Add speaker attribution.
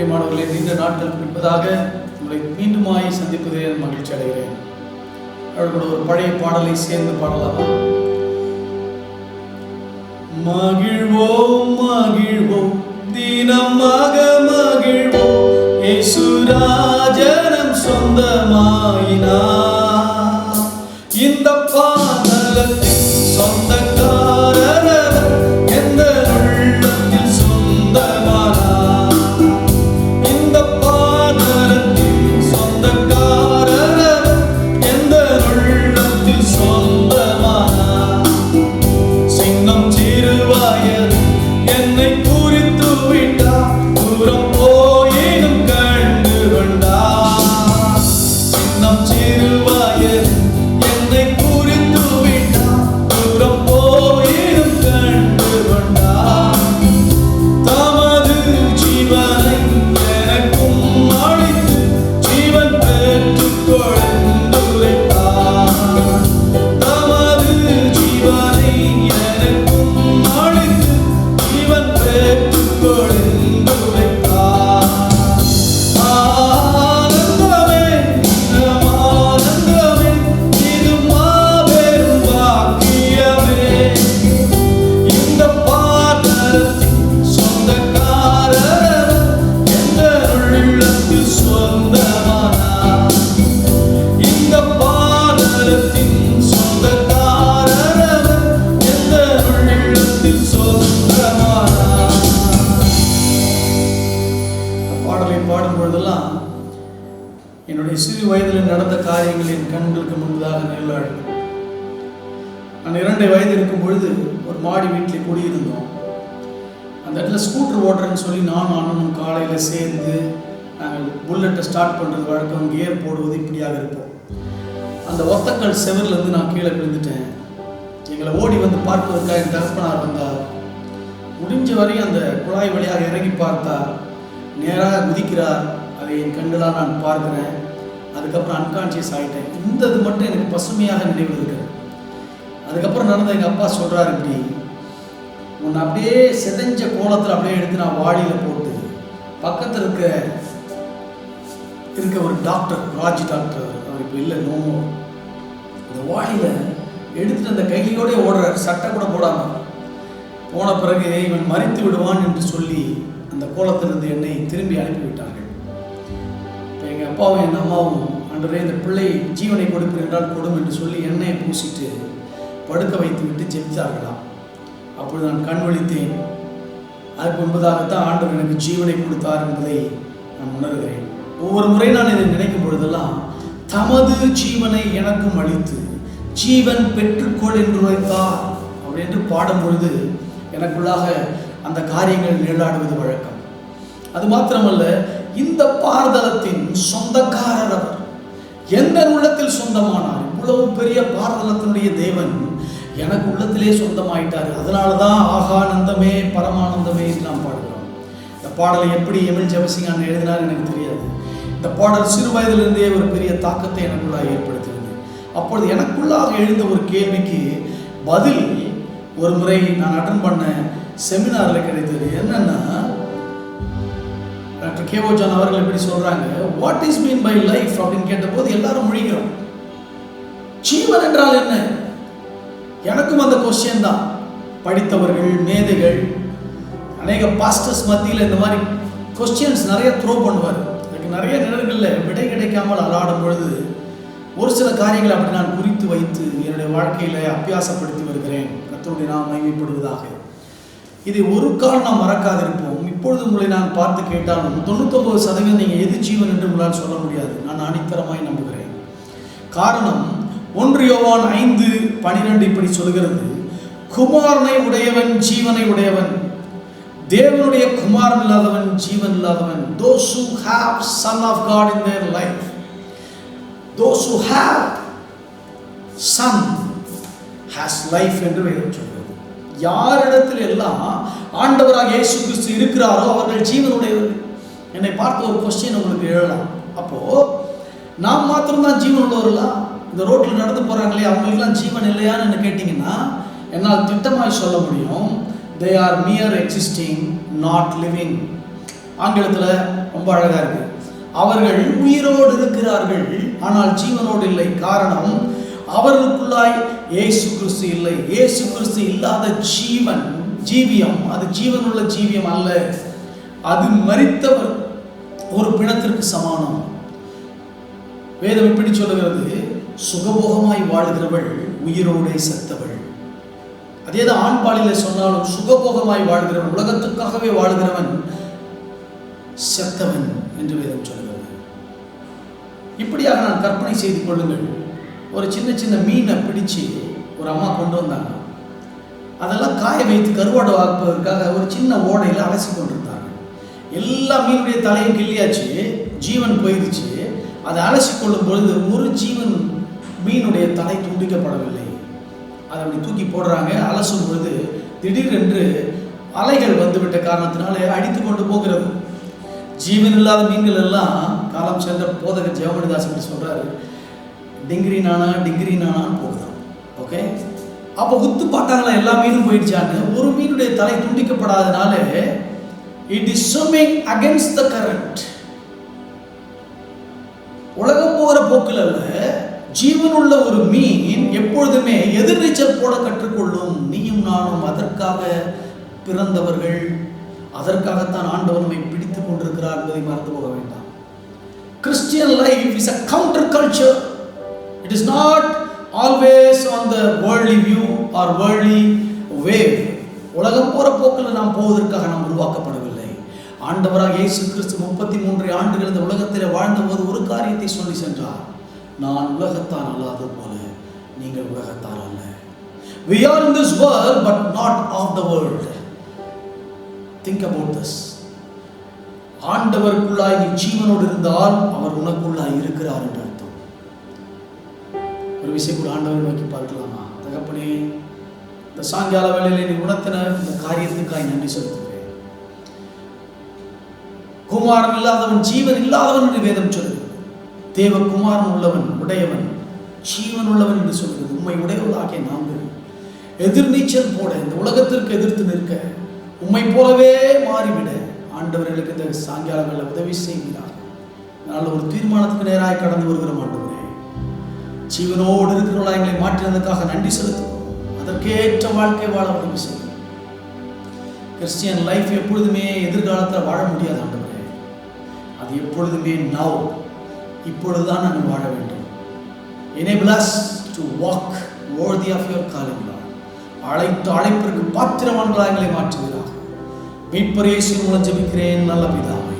Speaker 1: பிரியமானவர்களே, நீண்ட நாட்களுக்கு பின்பதாக உங்களை மீண்டுமாய் சந்திப்பதில் மகிழ்ச்சி அடைகிறேன். அவர்களோட ஒரு பழைய பாடலை சேர்ந்து பாடலாமா? மகிழ்வோம் மகிழ்வோம் தினமாக மகிழ்வோம், இயேசுராஜனம் சொந்தமாயினார். இந்த பாதலத்தின் சொந்தக்காரர் எந்த உள்ளத்தில் சொந்தமானார். இந்த பாதலத்தின் சொந்தக்காரர் எந்த உள்ளத்தில் சொந்தமானார். சின்னம் சிறுவாயர் என்னை குறித்து விட்டார், தூரம் போயினும் கண்டு கொண்டார். சின்னம் சிறுவாயர் என்னை குறித்து விட்டார், தூரம் போயினும் கண்டு கொண்டார். தமது ஜீவனை எனக்கும் அளித்து ஜீவன் பெற்றுக் கொழுந்துரைத்தார். தமது ஜீவனை எனக்கும் அளித்து ஜீவன் பெற்றுக் கொழுந்துரைத்தார். ஆனந்தமே ஆனந்தமே, இது மாபெரும் பாக்கியமே. இந்த பாதலத்தின் சொந்தக்காரர் எந்த உள்ளத்தில் சொந்தமானார். இந்த பாதலத்தின் சொந்தக்காரர் எந்த உள்ளத்தில் சொந்தமானார். பாடலை பாடும் பொழுதெல்லாம் என்னுடைய சிறு வயதில் நடந்த காரியங்கள் என் கண்களுக்கு முன்பதாக நிழலாடும். நான் 2 வயது இருக்கும் பொழுது ஒரு மாடி வீட்டில் குடியிருந்தோம். அந்த இடத்துல ஸ்கூட்டர் ஓட்டுறேன்னு சொல்லி நானும் அண்ணனும் காலையில் சேர்ந்து நாங்கள் புல்லட்டை ஸ்டார்ட் பண்ணுறது வழக்கம், கியர் போடுவது இப்படியாக இருப்போம். அந்த ஒத்தக்கல் செவர்லேருந்து நான் கீழே விழுந்துட்டேன். எங்களை ஓடி வந்து பார்ப்பதற்காக என் தகப்பனார் வந்தார். முடிஞ்ச வரையும் அந்த குழாய் வழியாக இறங்கி பார்த்தார். நேராக குதிக்கிறார். அதை என் கண்களால் நான் பார்க்கிறேன். அதுக்கப்புறம் அன்கான்ஷியஸ் ஆகிட்டேன். இந்த இது மட்டும் எனக்கு பசுமையாக நினைவு இருக்கிறது. அதுக்கப்புறம் நடந்த எங்கள் அப்பா சொல்கிறார், இப்படி உன்னை அப்படியே செதஞ்ச கோலத்தில் அப்படியே எடுத்து நான் வாளியில் போட்டு பக்கத்தில் இருக்க ஒரு டாக்டர், ராஜ் டாக்டர், அவர் இப்போ இல்லை, நோமோ, இந்த வாளியில் எடுத்துட்டு அந்த கையிலோடய ஓடுறார், சட்டை கூட போடாமல். போன பிறகு இவன் மறித்து விடுவான் என்று சொல்லி அந்த கோலத்திலிருந்து என்னை திரும்பி அனுப்பிவிட்டார்கள். இப்போ எங்கள் அப்பாவும் என் அம்மாவும், ஆண்டவரே இந்த பிள்ளை ஜீவனை கொடுப்பீர் என்றால் கொடும் என்று சொல்லி எண்ணெயை பூசிட்டு படுக்க வைத்து விட்டு ஜெபித்தார்களாம். அப்பொழுது நான் கண் விழித்தேன். அதுக்கு முன்பதாகத்தான் ஆண்டவர் எனக்கு ஜீவனை கொடுத்தார் என்பதை நான் உணர்கிறேன். ஒவ்வொரு முறை நான் இதை நினைக்கும் பொழுதெல்லாம் தமது ஜீவனை எனக்கும் அளித்து ஜீவன் பெற்றுக்கொள் என்று வைத்தார் அப்படி என்று பாடும் பொழுது எனக்குள்ளாக அந்த காரியங்கள் நிழலாடுவது வழக்கம். அது மாத்திரமல்ல, இந்த பாரதலத்தின் சொந்தக்காரர் அவர் எந்த உள்ளத்தில் சொந்தமானார். இவ்வளவு பெரிய பாரதலத்தினுடைய தேவன் எனக்கு உள்ளத்திலே சொந்தமாயிட்டார். அதனால தான் ஆகானந்தமே பரமானந்தமே என்று நாம் பாடுகிறோம். இந்த பாடலை எப்படி எமில் ஜெபசிங் எழுதினார் எனக்கு தெரியாது. இந்த பாடல் சிறு வயதிலிருந்தே ஒரு பெரிய தாக்கத்தை எனக்குள்ளாக ஏற்படுத்தியது. அப்பொழுது எனக்குள்ளாக எழுந்த ஒரு கேள்விக்கு பதில் ஒரு முறை நான் அட்டன் பண்ண செமினாரில் கிடைத்தது. என்னன்னா, டாக்டர் கேஓ ஜான் அவர்கள் எப்படி சொல்றாங்க, what is mean by life அப்படின்னு கேட்டபோது எல்லாரும் முழிக்கிறோம். ஜீவன் என்றால் என்ன? எனக்கும் அந்த கொஸ்டின் தான். படித்தவர்கள், மேதைகள், அநேக பாஸ்டர்ஸ் மத்தியில் இந்த மாதிரி கொஸ்டின்ஸ் நிறைய த்ரோ பண்ணுவார். எனக்கு நிறைய நேரங்களில் விடை கிடைக்காமல் அலாடும் பொழுது ஒரு சில காரியங்களை அப்படி நான் குறித்து வைத்து என்னுடைய வாழ்க்கையில் அபியாசப்படுத்தி வருகிறேன். கர்த்தருடைய நாமம் மகிமைப்படுவதாக. இதை ஒரு கால் நாம் மறக்காதிருப்போம். இப்பொழுது உங்களை நான் பார்த்து கேட்டாலும் 99% நீங்கள் எது ஜீவன் என்று உங்களால் சொல்ல முடியாது. நான் அடித்தரமாய் நம்புகிறேன். காரணம், 1 யோவான் 5:12 இப்படி சொல்கிறது, குமாரனை உடையவன் ஜீவனை உடையவன், தேவனுடைய குமாரன் இல்லாதவன் ஜீவன் இல்லாதவன். Those who have Son of God in their life, those who have Son has life என்று வேதம் சொல்கிறது. யாரிடத்தில் எல்லாம் ஆண்டவராக இயேசு கிறிஸ்து இருக்கிறாரோ அவர்கள் ஜீவனுடையவர்கள். என்னை பார்த்து ஒரு கொஸ்டின் உங்களுக்கு எழலாம், அப்போ நாம் மாத்திரம்தான் ஜீவன் உள்ளவர்களா? இந்த ரோட்டில் நடந்து போகிறாங்களே அவங்களுக்கெல்லாம் ஜீவன் இல்லையான்னு என்ன கேட்டிங்கன்னா, என்னால் திட்டமாய் சொல்ல முடியும், they are mere existing, not living. ஆங்கிலத்தில் ரொம்ப அழகா இருக்கு. அவர்கள் உயிரோடு இருக்கிறார்கள், ஆனால் ஜீவனோடு இல்லை. காரணம், அவர்களுக்குள்ளாய் இயேசு கிறிஸ்து இல்லை. இயேசு கிறிஸ்து இல்லாத ஜீவியம் அது ஜீவனுள்ள ஜீவியம் அல்ல. அது மரித்தவர் ஒரு பிணத்திற்கு சமானம். வேதம் இப்படி சொல்லுகிறது, சுகபோகமாய் வாழ்கிறவள் உயிரோடே செத்தவள். அதேதான் ஆண்பாலில சொன்னாலும், சுகபோகமாய் வாழ்கிறவன், உலகத்துக்காகவே வாழ்கிறவன் செத்தவன் என்று வேதம் சொல்லுகிறது. இப்படியாக நான் கற்பனை செய்து கொள்ளுங்கள், ஒரு சின்ன சின்ன மீனை பிடிச்சு ஒரு அம்மா கொண்டு வந்தாங்க. அதெல்லாம் காய வைத்து கருவாடை வாக்குவதற்காக ஒரு சின்ன ஓடையில் அலசி கொண்டிருந்தாங்க. எல்லா மீனுடைய தலையும் கிள்ளியாச்சு, ஜீவன் போயிடுச்சு. அதை அலசி கொள்ளும் பொழுது ஒரு ஜீவன் மீனுடைய தலை துண்டிக்கப்படவில்லை. அதை அப்படி தூக்கி போடுறாங்க. அலசும் பொழுது திடீரென்று அலைகள் வந்துவிட்ட காரணத்தினால அடித்து கொண்டு போகிறது. ஜீவன் இல்லாத மீன்கள் எல்லாம் காலம் சென்ற போதகர் ஜெயமணிதாசன் சொல்றாரு, டிங்கிரி நானான்னு போகுதான். ஓகே, அப்போ உத்து பார்த்தாங்களா எல்லா மீனும் போயிடுச்சான்னு. ஒரு மீனுடைய தலை துண்டிக்கப்படாதனால it is swimming against the current. உலகம் போகிற போக்கில் அல்ல, ஜீவனுள்ள ஒரு மீன் எப்பொழுதுமே எதிர்நீச்சல் போட கற்றுக்கொள்ளும். நீயும் நானும் அதற்காக பிறந்தவர்கள், அதற்காகத்தான் ஆண்டவர் நம்மை பிடித்துக் கொண்டிருக்கிறார் என்பதை மறந்து போக வேண்டாம். Christian life is a counter culture. It is not always on the worldly view or worldly wave. உலகம் போற போக்கில் நாம் போவதற்காக நாம் உருவாக்கப்படவில்லை. ஆண்டவராக இயேசு கிறிஸ்து 33 ஆண்டுகள் இந்த உலகத்தில் வாழ்ந்தபோது ஒரு காரியத்தை சொல்லி சென்றார், நான் உலகத்தான் அல்லாத போல நீங்கள் உலகத்தார் அல்ல. We are in this world but not of the world. Think about this. ஆண்டவருக்குள்ளாய் நீ ஜீவனோடு இருந்தால் அவர் உனக்குள்ளாய் இருக்கிறார் என்று அர்த்தம். ஒரு விஷயம் கூட ஆண்டவரை நோக்கி பார்க்கலாமா? தகப்பனே, இந்த சாயங்கால வேளையிலே நீ உணர்த்தின இந்த காரியத்துக்காய் நன்றி செலுத்துகிறேன். குமாரன் இல்லாதவன் ஜீவன் இல்லாதவன் என்று வேதம் சொல்லுகிறது. தேவகுமாரன் உள்ளவன் உடையவன் ஜீவன் உள்ளவன் என்று சொல்கிறது. உண்மை உடையவர்களாகிய நாங்கள் எதிர்நீச்சல் போட, இந்த உலகத்திற்கு எதிர்த்து நிற்க, உண்மை போலவே மாறிவிட ஆண்டவர்களுக்கு இந்த சாயங்கால வேளை உதவி செய்கிறார். அதனால் ஒரு தீர்மானத்துக்கு நேராக கடந்து வருகிறோம். ஆண்டவரே, ஜீவனோடு இருக்கிறவர்களா எங்களை மாற்றினதுக்காக நன்றி செலுத்துவோம். அதற்கேற்ற வாழ்க்கை வாழ உதவி செய்யும். கிறிஸ்டியன் லைஃப் எப்பொழுதுமே எதிர்காலத்தில் வாழ முடியாது ஆண்டவரே. அது எப்பொழுதுமே now, இப்பொழுதுதான் நாங்கள் வாழ வேண்டும். Enable us to walk worthy of your calling, Lord. அழைப்பிற்கு பாத்திரவான்களாக எங்களை மாற்றுகிறார். மீட்பர் இயேசு மூலம் ஜெபிக்கிறேன் நல்ல பிதாவே.